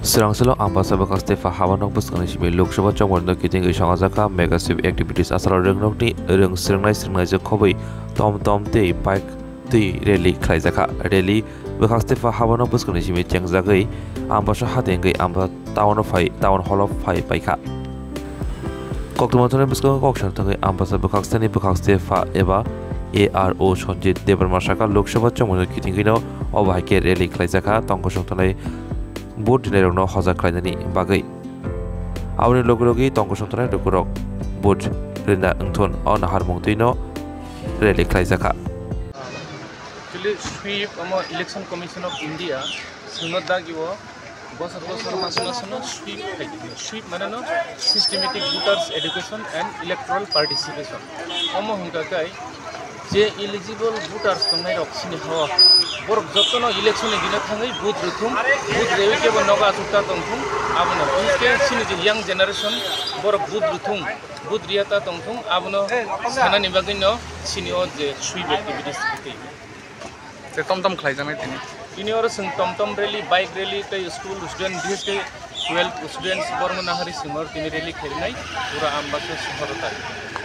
Serangselo ambassador Kastefa Havanok Buskani Shimi Lokshaba Chongwon Kiting Ishangazaka Mega Sweep Activities Asala Rengnokni Reng Srengnai Khobei Tom Te Bike Te Rally Klaizaka Rally Kastefa Havanok Buskani Shimi Chengzagai Ambassador Hadengai Amba Town Hall of Fai Baika Koktumatone Busko Kokshan Tangai Ambassador Kakstani Kastefa Eva ARO Sonjit Debarmashaka Lokshaba Chongwon Kitingino Obahike Rally Klaizaka Tongkoshongtanai Board dinner no Hoza Kranani Bagay. Our logogi Tonko Shantana to Kurok Board Rinda Anton on Harmontino Rally Klaizaka. Actually, sweep Election Commission of India, Sunodagiwo, Boss of Masano, sweep Manano, systematic voters education and electoral participation. Omo Hunkakai, J eligible voters to make Oxini Hawa. Borok Jotono election in Ginatangi, Booth Rutum, Booth Revitable Noga Tuta Tongtung, Abno, Inke, young generation, Borok Booth Rutum, Booth Riata Tongtung, Abno, Sananibagino, senior the sweep activities. The Tom Klaizamet in your Tom rally, bike rally, school student, 12 students, Bormanahari Simmer, Timmy Rally Kelly, Ura Ambassador Horota.